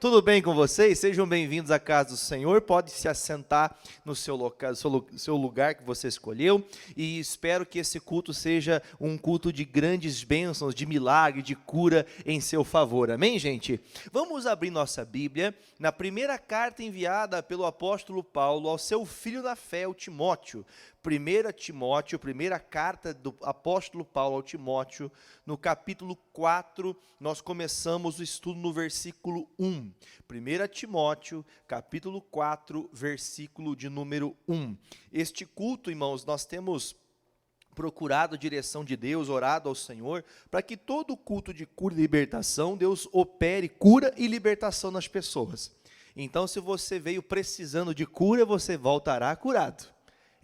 Tudo bem com vocês? Sejam bem-vindos à casa do Senhor. Pode se assentar no seu lugar que você escolheu. E espero que esse culto seja um culto de grandes bênçãos, de milagre, de cura em seu favor. Amém, gente? Vamos abrir nossa Bíblia na primeira carta enviada pelo apóstolo Paulo ao seu filho na fé, o Timóteo. 1 Timóteo, primeira carta do apóstolo Paulo ao Timóteo, no capítulo 4, nós começamos o estudo no versículo 1. 1 Timóteo, capítulo 4, versículo de número 1. Este culto, irmãos, nós temos procurado a direção de Deus, orado ao Senhor, para que todo culto de cura e libertação, Deus opere cura e libertação nas pessoas. Então, se você veio precisando de cura, você voltará curado.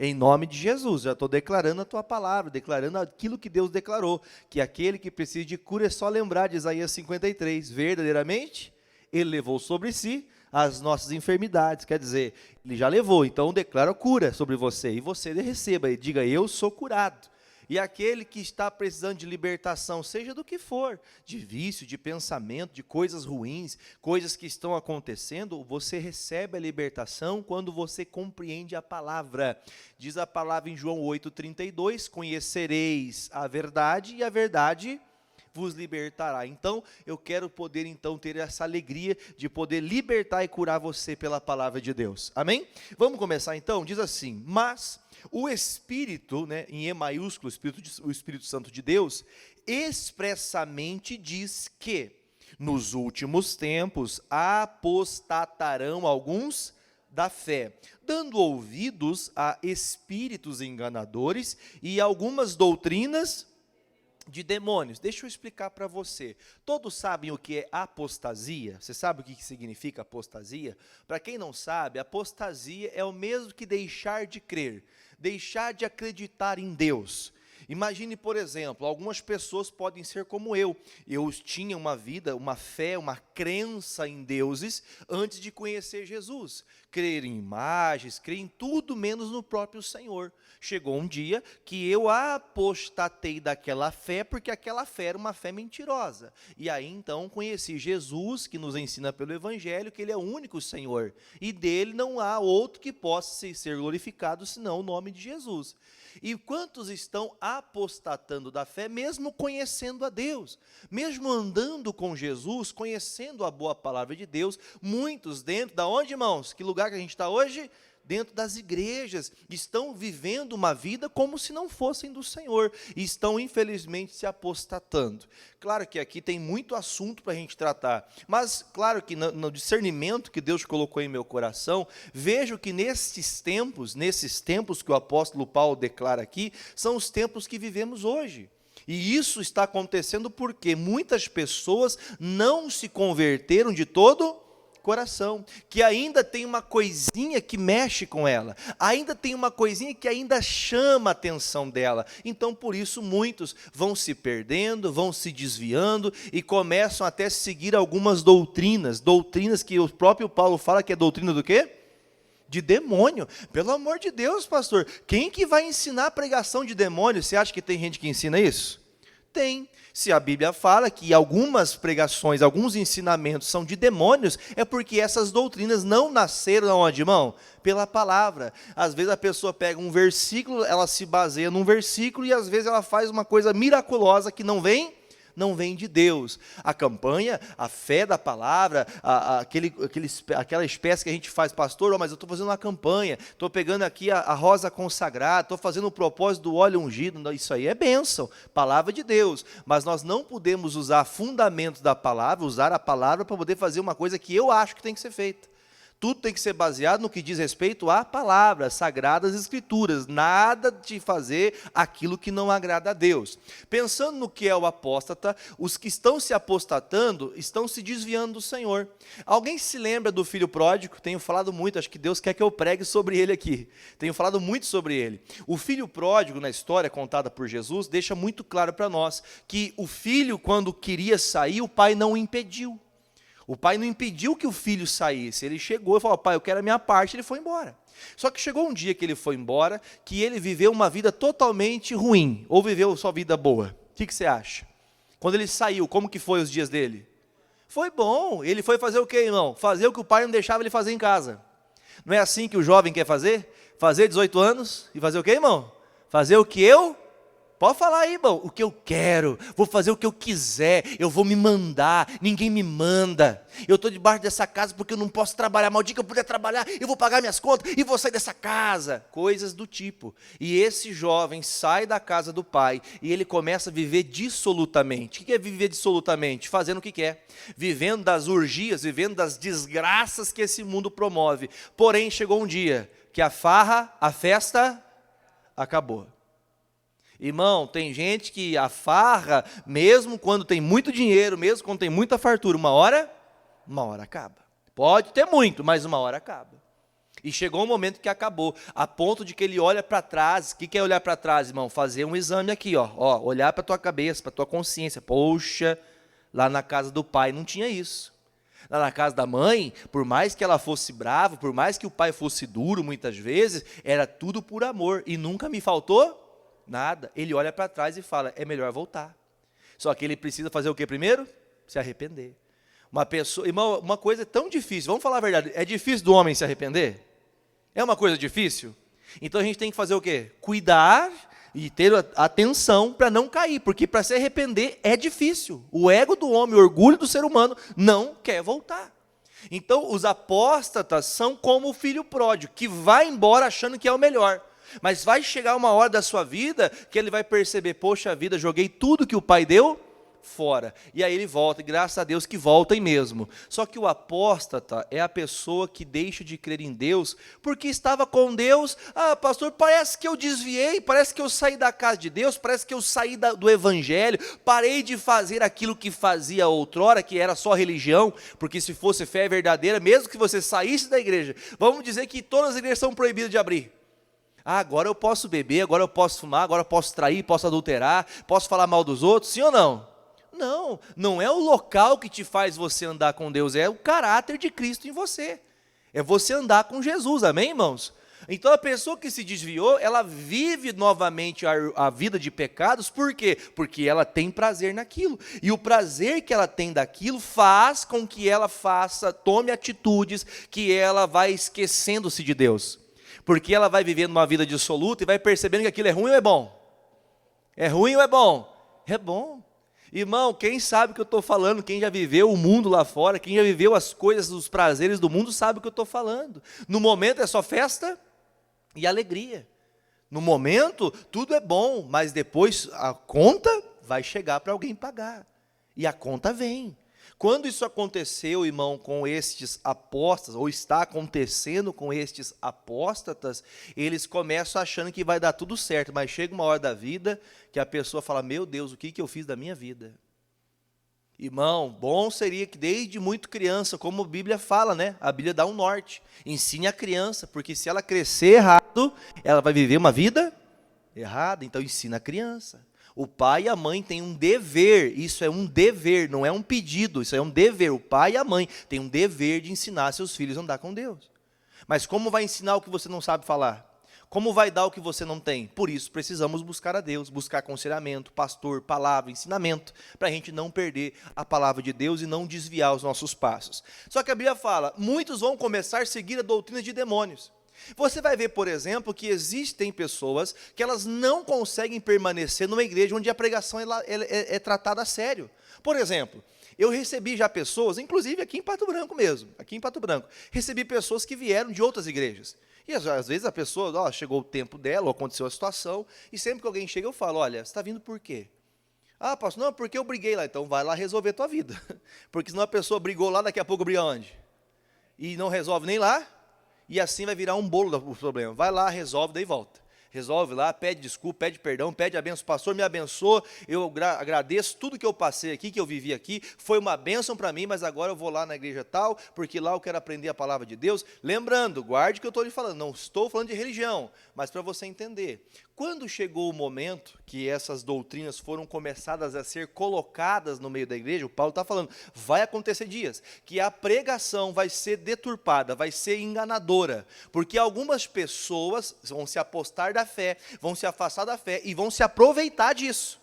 Em nome de Jesus, já estou declarando a tua palavra, declarando aquilo que Deus declarou, que aquele que precisa de cura é só lembrar de Isaías 53, verdadeiramente, Ele levou sobre si as nossas enfermidades, quer dizer, Ele já levou, então declara cura sobre você, e você receba, e diga, eu sou curado. E aquele que está precisando de libertação, seja do que for, de vício, de pensamento, de coisas ruins, coisas que estão acontecendo, você recebe a libertação quando você compreende a palavra. Diz a palavra em João 8,32, conhecereis a verdade e a verdade vos libertará. Então, eu quero poder então ter essa alegria de poder libertar e curar você pela palavra de Deus. Amém? Vamos começar então? Diz assim, mas o Espírito, em E maiúsculo, o Espírito Santo de Deus, expressamente diz que nos últimos tempos apostatarão alguns da fé, dando ouvidos a espíritos enganadores e algumas doutrinas de demônios. Deixa eu explicar para você. Todos sabem o que é apostasia? Você sabe o que significa apostasia? Para quem não sabe, apostasia é o mesmo que deixar de crer, deixar de acreditar em Deus. Imagine, por exemplo, algumas pessoas podem ser como eu. Eu tinha uma vida, uma fé, uma crença em deuses antes de conhecer Jesus. Crer em imagens, crer em tudo menos no próprio Senhor. Chegou um dia que eu apostatei daquela fé, porque aquela fé era uma fé mentirosa. E aí então conheci Jesus, que nos ensina pelo Evangelho, que Ele é o único Senhor. E dele não há outro que possa ser glorificado, senão o nome de Jesus. E quantos estão apostatando da fé, mesmo conhecendo a Deus, mesmo andando com Jesus, conhecendo a boa palavra de Deus, muitos dentro, da onde, irmãos? Que lugar que a gente está hoje? Dentro das igrejas, estão vivendo uma vida como se não fossem do Senhor, e estão infelizmente se apostatando. Claro que aqui tem muito assunto para a gente tratar, mas claro que no discernimento que Deus colocou em meu coração, vejo que nesses tempos que o apóstolo Paulo declara aqui, são os tempos que vivemos hoje. E isso está acontecendo porque muitas pessoas não se converteram de todo coração, que ainda tem uma coisinha que mexe com ela, ainda tem uma coisinha que ainda chama a atenção dela, então por isso muitos vão se perdendo, vão se desviando e começam até a seguir algumas doutrinas que o próprio Paulo fala que é doutrina do quê? De demônio. Pelo amor de Deus, pastor, quem que vai ensinar a pregação de demônio? Você acha que tem gente que ensina isso? Tem. Se a Bíblia fala que algumas pregações, alguns ensinamentos são de demônios, é porque essas doutrinas não nasceram onde, irmão? Pela palavra. Às vezes a pessoa pega um versículo, ela se baseia num versículo e às vezes ela faz uma coisa miraculosa que não vem de Deus. A campanha, a fé da palavra, aquela espécie que a gente faz, pastor, mas eu estou fazendo uma campanha, estou pegando aqui a rosa consagrada, estou fazendo o propósito do óleo ungido, isso aí é bênção, palavra de Deus, mas nós não podemos usar fundamentos da palavra, usar a palavra para poder fazer uma coisa que eu acho que tem que ser feita. Tudo tem que ser baseado no que diz respeito à palavra, sagradas escrituras, nada de fazer aquilo que não agrada a Deus. Pensando no que é o apóstata, os que estão se apostatando, estão se desviando do Senhor. Alguém se lembra do filho pródigo? Tenho falado muito, acho que Deus quer que eu pregue sobre ele aqui. Tenho falado muito sobre ele. O filho pródigo, na história contada por Jesus, deixa muito claro para nós que o filho, quando queria sair, o pai não o impediu. O pai não impediu que o filho saísse, ele chegou e falou, pai, eu quero a minha parte, ele foi embora. Só que chegou um dia que ele foi embora, que ele viveu uma vida totalmente ruim, ou viveu só vida boa? O que você acha? Quando ele saiu, como que foi os dias dele? Foi bom. Ele foi fazer o quê, irmão? Fazer o que o pai não deixava ele fazer em casa. Não é assim que o jovem quer fazer? Fazer 18 anos e fazer o quê, irmão? Fazer o que eu... Pode falar aí, irmão, o que eu quero, vou fazer o que eu quiser, eu vou me mandar, ninguém me manda. Eu estou debaixo dessa casa porque eu não posso trabalhar, mas o dia que eu puder trabalhar, eu vou pagar minhas contas e vou sair dessa casa. Coisas do tipo. E esse jovem sai da casa do pai e ele começa a viver dissolutamente. O que é viver dissolutamente? Fazendo o que quer. Vivendo das urgias, vivendo das desgraças que esse mundo promove. Porém, chegou um dia que a farra, a festa, acabou. Irmão, tem gente que a farra, mesmo quando tem muito dinheiro, mesmo quando tem muita fartura, uma hora acaba. Pode ter muito, mas uma hora acaba. E chegou um momento que acabou, a ponto de que ele olha para trás. O que é olhar para trás, irmão? Fazer um exame aqui, ó, olhar para a tua cabeça, para a tua consciência. Poxa, lá na casa do pai não tinha isso. Lá na casa da mãe, por mais que ela fosse brava, por mais que o pai fosse duro muitas vezes, era tudo por amor e nunca me faltou nada. Ele olha para trás e fala, é melhor voltar. Só que ele precisa fazer o que primeiro? Se arrepender. Uma pessoa, irmão, uma coisa tão difícil, vamos falar a verdade, é difícil do homem se arrepender? É uma coisa difícil? Então a gente tem que fazer o quê? Cuidar e ter atenção para não cair, porque para se arrepender é difícil. O ego do homem, o orgulho do ser humano não quer voltar. Então os apóstatas são como o filho pródigo, que vai embora achando que é o melhor. Mas vai chegar uma hora da sua vida que ele vai perceber, poxa vida, joguei tudo que o pai deu fora. E aí ele volta, e graças a Deus que volta aí mesmo. Só que o apóstata é a pessoa que deixa de crer em Deus, porque estava com Deus. Ah, pastor, parece que eu desviei, parece que eu saí da casa de Deus, parece que eu saí do evangelho, parei de fazer aquilo que fazia outrora, que era só religião, porque se fosse fé verdadeira, mesmo que você saísse da igreja, vamos dizer que todas as igrejas são proibidas de abrir. Ah, agora eu posso beber, agora eu posso fumar, agora eu posso trair, posso adulterar, posso falar mal dos outros, sim ou não? Não, não é o local que te faz você andar com Deus, é o caráter de Cristo em você. É você andar com Jesus, amém, irmãos? Então a pessoa que se desviou, ela vive novamente a vida de pecados, por quê? Porque ela tem prazer naquilo. E o prazer que ela tem daquilo faz com que ela tome atitudes que ela vai esquecendo-se de Deus. Porque ela vai vivendo uma vida dissoluta e vai percebendo que aquilo é ruim ou é bom? É ruim ou é bom? É bom. Irmão, quem sabe o que eu estou falando, quem já viveu o mundo lá fora, quem já viveu as coisas, os prazeres do mundo, sabe o que eu estou falando. No momento é só festa e alegria. No momento tudo é bom, mas depois a conta vai chegar para alguém pagar. E a conta vem. Quando isso aconteceu, irmão, com estes apóstatas, ou está acontecendo com estes apóstatas, eles começam achando que vai dar tudo certo, mas chega uma hora da vida que a pessoa fala, meu Deus, o que eu fiz da minha vida? Irmão, bom seria que desde muito criança, como a Bíblia fala, né? A Bíblia dá um norte, ensine a criança, porque se ela crescer errado, ela vai viver uma vida errada, então ensina a criança. O pai e a mãe têm um dever, isso é um dever, não é um pedido, isso é um dever. O pai e a mãe têm um dever de ensinar seus filhos a andar com Deus. Mas como vai ensinar o que você não sabe falar? Como vai dar o que você não tem? Por isso precisamos buscar a Deus, buscar aconselhamento, pastor, palavra, ensinamento, para a gente não perder a palavra de Deus e não desviar os nossos passos. Só que a Bíblia fala, muitos vão começar a seguir a doutrina de demônios. Você vai ver, por exemplo, que existem pessoas que elas não conseguem permanecer numa igreja onde a pregação é tratada a sério. Por exemplo, eu recebi já pessoas, inclusive aqui em Pato Branco mesmo, recebi pessoas que vieram de outras igrejas. E às vezes a pessoa, chegou o tempo dela, ou aconteceu a situação, e sempre que alguém chega eu falo, olha, você está vindo por quê? Ah, pastor, não, porque eu briguei lá. Então vai lá resolver a tua vida. Porque senão a pessoa brigou lá, daqui a pouco briga onde? E não resolve nem lá. E assim vai virar um bolo do problema. Vai lá, resolve, daí volta. Resolve lá, pede desculpa, pede perdão, pede a benção. Pastor, me abençoa, eu agradeço tudo que eu passei aqui, que eu vivi aqui. Foi uma bênção para mim, mas agora eu vou lá na igreja tal, porque lá eu quero aprender a palavra de Deus. Lembrando, guarde o que eu estou lhe falando, não estou falando de religião, mas para você entender. Quando chegou o momento que essas doutrinas foram começadas a ser colocadas no meio da igreja, o Paulo está falando, vai acontecer dias, que a pregação vai ser deturpada, vai ser enganadora, porque algumas pessoas vão se apostar da fé, vão se afastar da fé e vão se aproveitar disso.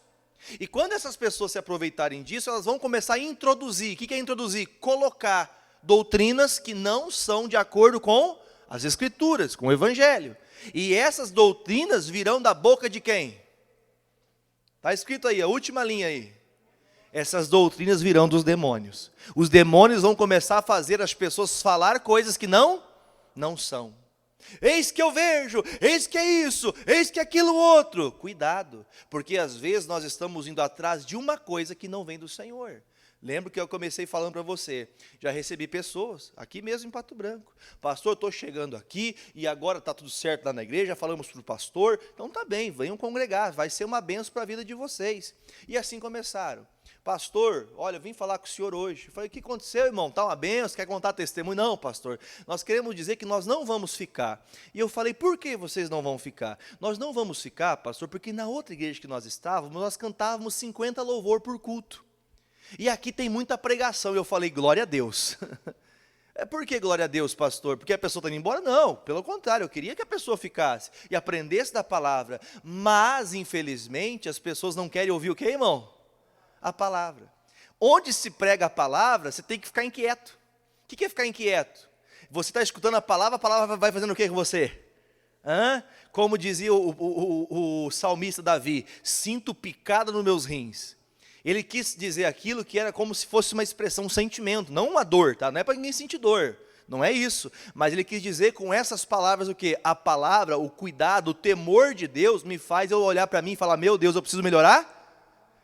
E quando essas pessoas se aproveitarem disso, elas vão começar a introduzir. O que é introduzir? Colocar doutrinas que não são de acordo com as Escrituras, com o Evangelho. E essas doutrinas virão da boca de quem? Está escrito aí, a última linha aí. Essas doutrinas virão dos demônios. Os demônios vão começar a fazer as pessoas falar coisas que não são. Eis que eu vejo, eis que é isso, eis que é aquilo outro. Cuidado, porque às vezes nós estamos indo atrás de uma coisa que não vem do Senhor. Lembra que eu comecei falando para você, já recebi pessoas, aqui mesmo em Pato Branco. Pastor, estou chegando aqui e agora está tudo certo lá na igreja, falamos para o pastor, então tá bem, venham congregar, vai ser uma bênção para a vida de vocês. E assim começaram. Pastor, olha, eu vim falar com o senhor hoje. Eu falei, o que aconteceu, irmão? Está uma bênção, quer contar testemunho? Não, pastor, nós queremos dizer que nós não vamos ficar. E eu falei, por que vocês não vão ficar? Nós não vamos ficar, pastor, porque na outra igreja que nós estávamos, nós cantávamos 50 louvor por culto. E aqui tem muita pregação. E eu falei, glória a Deus. Por que glória a Deus, pastor? Porque a pessoa está indo embora? Não, pelo contrário, eu queria que a pessoa ficasse e aprendesse da palavra. Mas, infelizmente, as pessoas não querem ouvir o que, irmão? A palavra. Onde se prega a palavra, você tem que ficar inquieto. O que é ficar inquieto? Você está escutando a palavra vai fazendo o que com você? Como dizia o salmista Davi, sinto picada nos meus rins. Ele quis dizer aquilo que era como se fosse uma expressão, um sentimento, não uma dor, tá? Não é para ninguém sentir dor, não é isso. Mas ele quis dizer com essas palavras o quê? A palavra, o cuidado, o temor de Deus me faz eu olhar para mim e falar, meu Deus, eu preciso melhorar?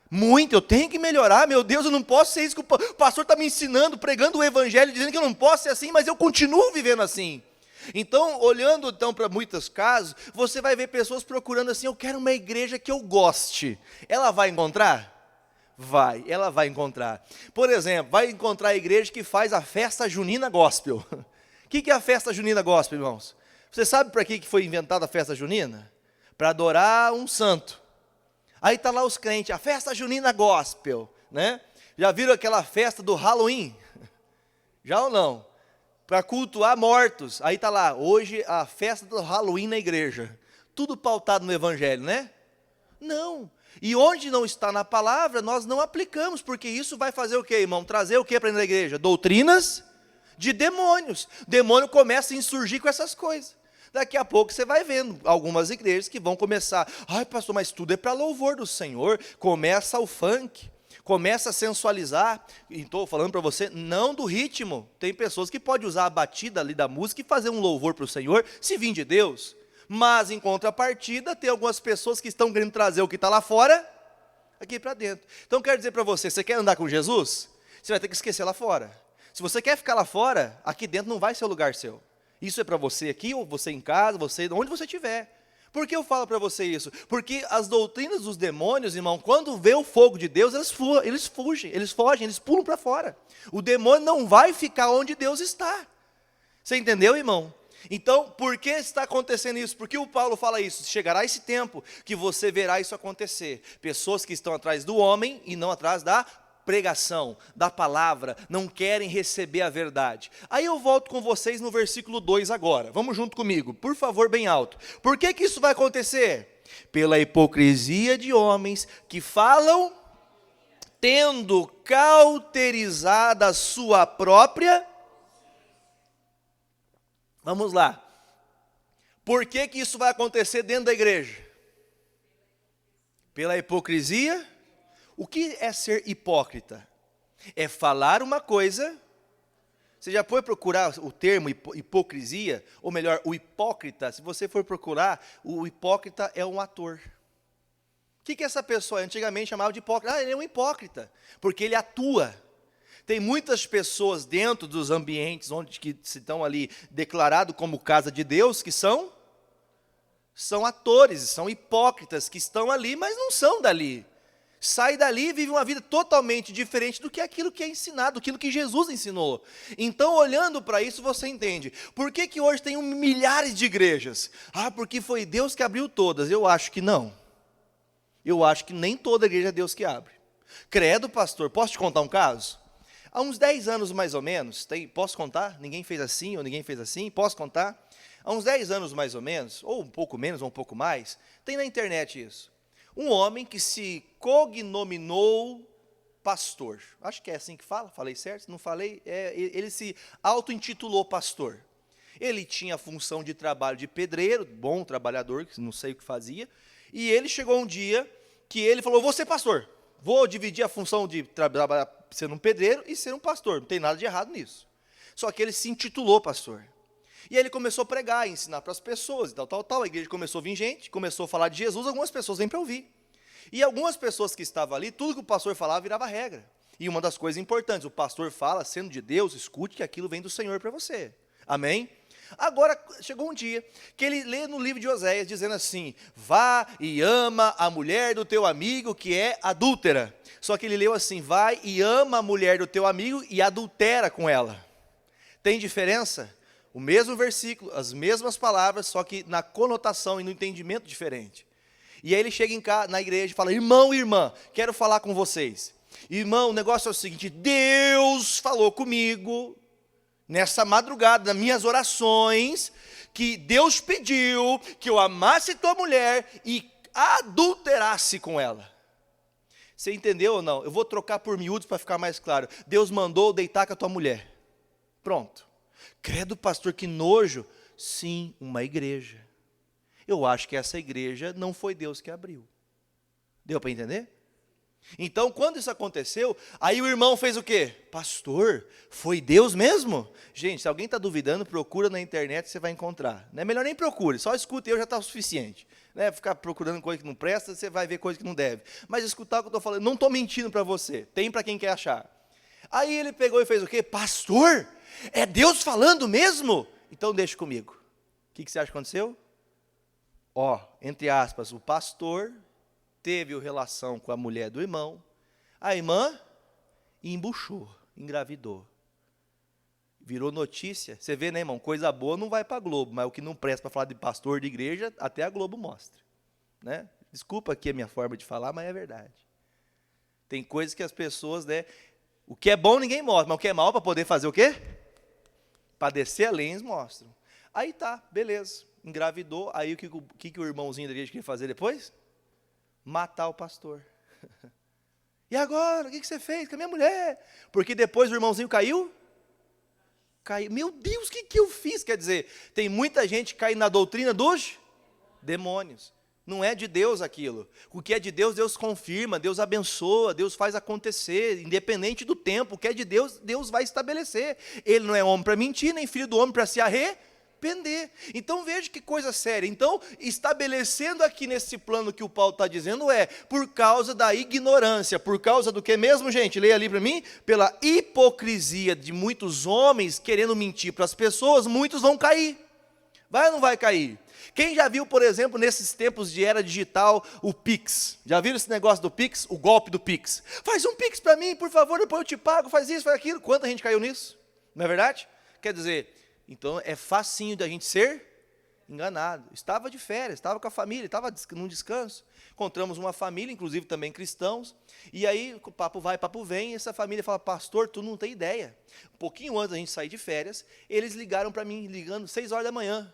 Muito, eu tenho que melhorar, meu Deus, eu não posso ser isso que o pastor está me ensinando, pregando o evangelho, dizendo que eu não posso ser assim, mas eu continuo vivendo assim. Então, olhando então para muitos casos, você vai ver pessoas procurando assim, eu quero uma igreja que eu goste. Ela vai encontrar? Vai, ela vai encontrar. Por exemplo, vai encontrar a igreja que faz a festa junina gospel. O que é a festa junina gospel, irmãos? Você sabe para que foi inventada a festa junina? Para adorar um santo. Aí está lá os crentes, a festa junina gospel, né? Já viram aquela festa do Halloween? Já ou não? Para cultuar mortos. Aí está lá, hoje a festa do Halloween na igreja. Tudo pautado no evangelho, né? Não. E onde não está na palavra, nós não aplicamos, porque isso vai fazer o quê, irmão? Trazer o quê para dentro da igreja? Doutrinas de demônios. O demônio começa a insurgir com essas coisas. Daqui a pouco você vai vendo algumas igrejas que vão começar, ai pastor, mas tudo é para louvor do Senhor, começa o funk, começa a sensualizar, e estou falando para você, não do ritmo, tem pessoas que podem usar a batida ali da música e fazer um louvor para o Senhor, se vir de Deus, mas em contrapartida, tem algumas pessoas que estão querendo trazer o que está lá fora, aqui para dentro. Então quero dizer para você, você quer andar com Jesus? Você vai ter que esquecer lá fora. Se você quer ficar lá fora, aqui dentro não vai ser o lugar seu. Isso é para você aqui, ou você em casa, você onde você estiver. Por que eu falo para você isso? Porque as doutrinas dos demônios, irmão, quando vê o fogo de Deus, eles fogem, eles pulam para fora. O demônio não vai ficar onde Deus está. Você entendeu, irmão? Então, por que está acontecendo isso? Porque o Paulo fala isso, chegará esse tempo que você verá isso acontecer. Pessoas que estão atrás do homem e não atrás da pregação, da palavra, não querem receber a verdade. Aí eu volto com vocês no versículo 2 agora. Vamos junto comigo, por favor, bem alto. Por que isso vai acontecer? Pela hipocrisia de homens que falam, tendo cauterizada a sua própria... Vamos lá. Por que isso vai acontecer dentro da igreja? Pela hipocrisia. O que é ser hipócrita? É falar uma coisa. Você já foi procurar o termo hipocrisia? Ou melhor, o hipócrita. Se você for procurar, o hipócrita é um ator. O que essa pessoa antigamente chamava de hipócrita? Ele é um hipócrita, porque ele atua. Tem muitas pessoas dentro dos ambientes onde que estão ali declarados como casa de Deus, que são atores, são hipócritas, que estão ali, mas não são dali. Sai dali e vive uma vida totalmente diferente do que aquilo que é ensinado, aquilo que Jesus ensinou. Então, olhando para isso, você entende. Por que hoje tem milhares de igrejas? Porque foi Deus que abriu todas. Eu acho que não. Eu acho que nem toda igreja é Deus que abre. Credo, pastor, posso te contar um caso? Há uns 10 anos mais ou menos, posso contar? Ninguém fez assim ou ninguém fez assim? Posso contar? Há uns 10 anos mais ou menos, ou um pouco menos ou um pouco mais, tem na internet isso. Um homem que se cognominou pastor. Acho que é assim que fala, falei certo? Não falei? Ele se auto-intitulou pastor. Ele tinha a função de trabalho de pedreiro, bom trabalhador, não sei o que fazia, e ele chegou um dia que ele falou, vou ser pastor, vou dividir a função de trabalhar sendo um pedreiro e ser um pastor, não tem nada de errado nisso. Só que ele se intitulou pastor. E aí ele começou a pregar, ensinar para as pessoas, e tal, a igreja começou a vir gente, começou a falar de Jesus, algumas pessoas vêm para ouvir. E algumas pessoas que estavam ali, tudo que o pastor falava virava regra. E uma das coisas importantes, o pastor fala, sendo de Deus, escute que aquilo vem do Senhor para você. Amém? Agora, chegou um dia que ele lê no livro de Oséias, dizendo assim, vá e ama a mulher do teu amigo que é adúltera. Só que ele leu assim, vai e ama a mulher do teu amigo e adultera com ela. Tem diferença? O mesmo versículo, as mesmas palavras, só que na conotação e no entendimento diferente. E aí ele chega na igreja e fala, irmão e irmã, quero falar com vocês. Irmão, o negócio é o seguinte, Deus falou comigo, nessa madrugada, nas minhas orações, que Deus pediu que eu amasse tua mulher e adulterasse com ela. Você entendeu ou não? Eu vou trocar por miúdos para ficar mais claro. Deus mandou deitar com a tua mulher. Pronto. Credo, pastor, que nojo. Sim, uma igreja. Eu acho que essa igreja não foi Deus que abriu. Deu para entender? Então, quando isso aconteceu, aí o irmão fez o quê? Pastor, foi Deus mesmo? Gente, se alguém está duvidando, procura na internet, você vai encontrar. Não é melhor nem procure, só escuta eu já está o suficiente. Né? Ficar procurando coisa que não presta, você vai ver coisa que não deve. Mas escutar o que eu estou falando, não estou mentindo para você, tem para quem quer achar. Aí ele pegou e fez o quê? Pastor, é Deus falando mesmo? Então deixa comigo. O que você acha que aconteceu? Ó, entre aspas, o pastor teve relação com a mulher do irmão, a irmã embuchou, engravidou. Virou notícia. Você vê, né, irmão? Coisa boa não vai para a Globo, mas o que não presta para falar de pastor de igreja, até a Globo mostra. Né? Desculpa aqui a minha forma de falar, mas é verdade. Tem coisas que as pessoas, né, o que é bom ninguém mostra, mas o que é mal para poder fazer o quê? Para descer além, eles mostram. Aí tá, beleza. Engravidou, aí o que o irmãozinho da igreja queria fazer depois? Matar o pastor. E agora, o que você fez com a minha mulher? Porque depois o irmãozinho caiu. Meu Deus, o que eu fiz? Quer dizer, tem muita gente caindo na doutrina dos demônios. Não é de Deus aquilo. O que é de Deus, Deus confirma, Deus abençoa, Deus faz acontecer, independente do tempo. O que é de Deus, Deus vai estabelecer. Ele não é homem para mentir, nem filho do homem para se arrepender. Então veja que coisa séria. Então, estabelecendo aqui nesse plano que o Paulo está dizendo por causa da ignorância, por causa do que mesmo, gente? Leia ali para mim. Pela hipocrisia de muitos homens querendo mentir para as pessoas, muitos vão cair. Vai ou não vai cair? Quem já viu, por exemplo, nesses tempos de era digital, o Pix? Já viram esse negócio do Pix? O golpe do Pix. Faz um Pix para mim, por favor, depois eu te pago, faz isso, faz aquilo. Quanta gente caiu nisso? Não é verdade? Quer dizer, então é facinho da gente ser enganado. Estava de férias, estava com a família, estava num descanso. Encontramos uma família, inclusive também cristãos, e aí o papo vai, papo vem, e essa família fala, pastor, tu não tem ideia. Um pouquinho antes da gente sair de férias, eles ligaram para mim, ligando 6 horas da manhã.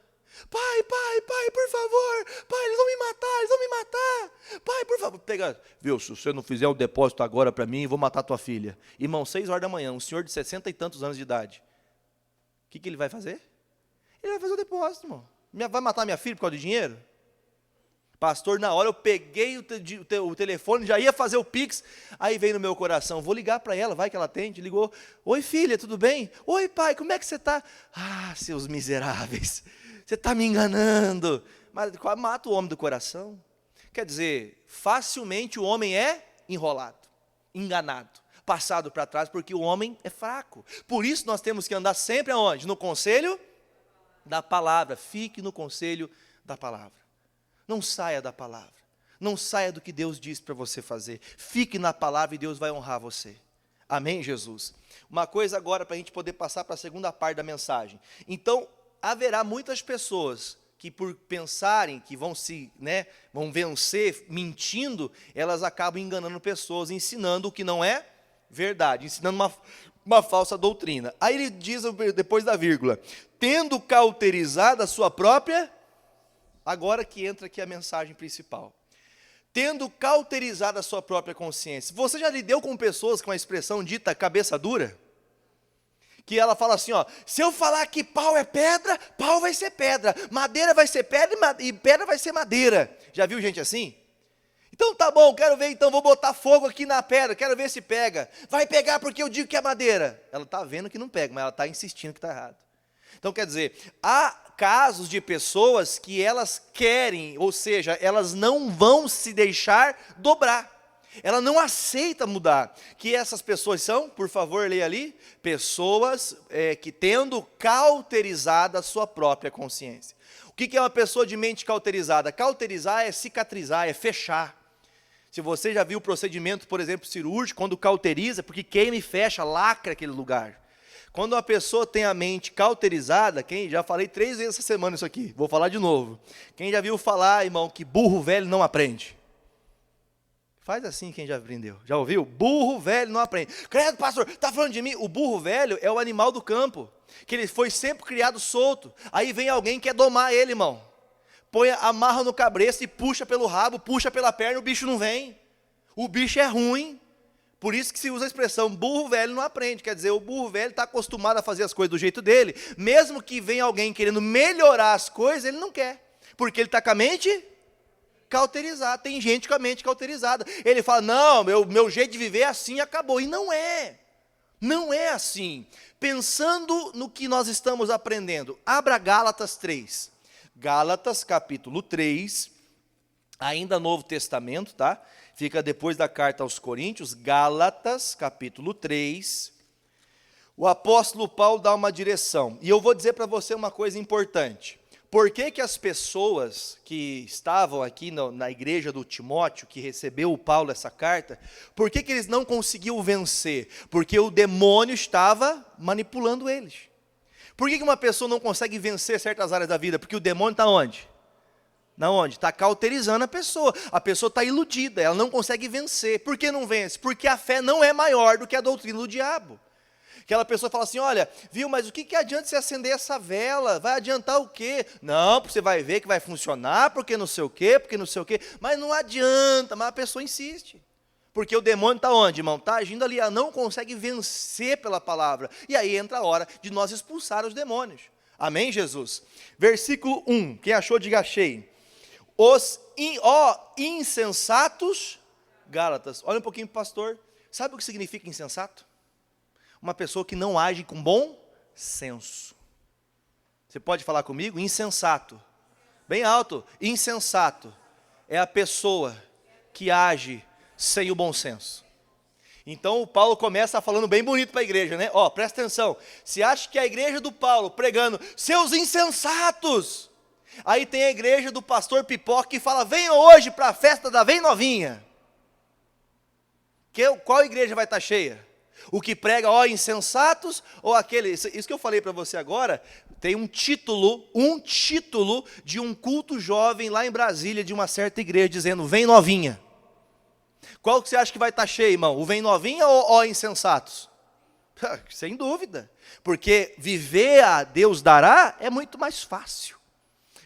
Pai, por favor, pai, eles vão me matar, pai, por favor, pega, viu, se você não fizer um depósito agora para mim, eu vou matar tua filha. Irmão, 6 horas da manhã, um senhor de 60 e tantos anos de idade, o que ele vai fazer? Ele vai fazer o depósito, irmão. Vai matar minha filha por causa de dinheiro? Pastor, na hora eu peguei o telefone, já ia fazer o Pix, aí veio no meu coração, vou ligar para ela, vai que ela atende, ligou, oi filha, tudo bem? Oi pai, como é que você está? Ah, seus miseráveis, você está me enganando. Mas mata o homem do coração. Quer dizer, facilmente o homem é enrolado, enganado, passado para trás, porque o homem é fraco. Por isso nós temos que andar sempre aonde? No conselho da palavra. Fique no conselho da palavra. Não saia da palavra. Não saia do que Deus diz para você fazer. Fique na palavra e Deus vai honrar você. Amém, Jesus? Uma coisa agora para a gente poder passar para a segunda parte da mensagem. Então, haverá muitas pessoas que por pensarem que vão vencer mentindo, elas acabam enganando pessoas, ensinando o que não é verdade, ensinando uma falsa doutrina. Aí ele diz, depois da vírgula, tendo cauterizado a sua própria, agora que entra aqui a mensagem principal, tendo cauterizado a sua própria consciência. Você já lidou com pessoas com a expressão dita cabeça dura? Que ela fala assim, ó, se eu falar que pau é pedra, pau vai ser pedra, madeira vai ser pedra e pedra vai ser madeira. Já viu gente assim? Então tá bom, quero ver, então vou botar fogo aqui na pedra, quero ver se pega. Vai pegar porque eu digo que é madeira. Ela está vendo que não pega, mas ela está insistindo que está errado. Então quer dizer, há casos de pessoas que elas querem, ou seja, elas não vão se deixar dobrar. Ela não aceita mudar. Que essas pessoas são, por favor, leia ali, pessoas que tendo cauterizada a sua própria consciência. O que é uma pessoa de mente cauterizada? Cauterizar é cicatrizar, é fechar. Se você já viu o procedimento, por exemplo, cirúrgico, quando cauteriza, porque queima e fecha, lacra aquele lugar. Quando uma pessoa tem a mente cauterizada, já falei 3 vezes essa semana isso aqui, vou falar de novo. Quem já viu falar, irmão, que burro velho não aprende? Faz assim quem já aprendeu. Já ouviu? Burro velho não aprende. Credo, pastor, está falando de mim? O burro velho é o animal do campo, que ele foi sempre criado solto. Aí vem alguém que quer domar ele, irmão. Amarra no cabresto e puxa pelo rabo, puxa pela perna, o bicho não vem. O bicho é ruim. Por isso que se usa a expressão, burro velho não aprende. Quer dizer, o burro velho está acostumado a fazer as coisas do jeito dele. Mesmo que venha alguém querendo melhorar as coisas, ele não quer. Porque ele está com a mente cauterizada. Tem gente com a mente cauterizada. Ele fala, não, meu jeito de viver é assim, acabou. E não é. Não é assim. Pensando no que nós estamos aprendendo, abra Gálatas 3. Gálatas, capítulo 3, ainda Novo Testamento, tá? Fica depois da carta aos Coríntios, Gálatas, capítulo 3. O apóstolo Paulo dá uma direção. E eu vou dizer para você uma coisa importante. Por que as pessoas que estavam aqui na igreja do Timóteo, que recebeu o Paulo essa carta, por que eles não conseguiam vencer? Porque o demônio estava manipulando eles. Por que uma pessoa não consegue vencer certas áreas da vida? Porque o demônio está onde? Na onde? Está cauterizando a pessoa está iludida, ela não consegue vencer. Por que não vence? Porque a fé não é maior do que a doutrina do diabo. Aquela pessoa fala assim, olha, viu, mas o que adianta você acender essa vela? Vai adiantar o quê? Não, você vai ver que vai funcionar, porque não sei o quê, mas não adianta, mas a pessoa insiste. Porque o demônio está onde, irmão? Está agindo ali, ela não consegue vencer pela palavra. E aí entra a hora de nós expulsar os demônios. Amém, Jesus? Versículo 1, quem achou, diga achei. Insensatos Gálatas. Olha um pouquinho para o pastor. Sabe o que significa insensato? Uma pessoa que não age com bom senso. Você pode falar comigo? Insensato. Bem alto. Insensato é a pessoa que age sem o bom senso. Então o Paulo começa falando bem bonito para a igreja, né? Ó, presta atenção. Se acha que a igreja do Paulo pregando, seus insensatos. Aí tem a igreja do pastor Pipoca que fala, venham hoje para a festa da Vem Novinha. Qual igreja vai estar cheia? O que prega, ó, insensatos, ou aquele, isso que eu falei para você agora, tem um título de um culto jovem lá em Brasília, de uma certa igreja, dizendo, vem novinha. Qual que você acha que vai estar cheio, irmão? O vem novinha ou ó, insensatos? Sem dúvida, porque viver a Deus dará é muito mais fácil.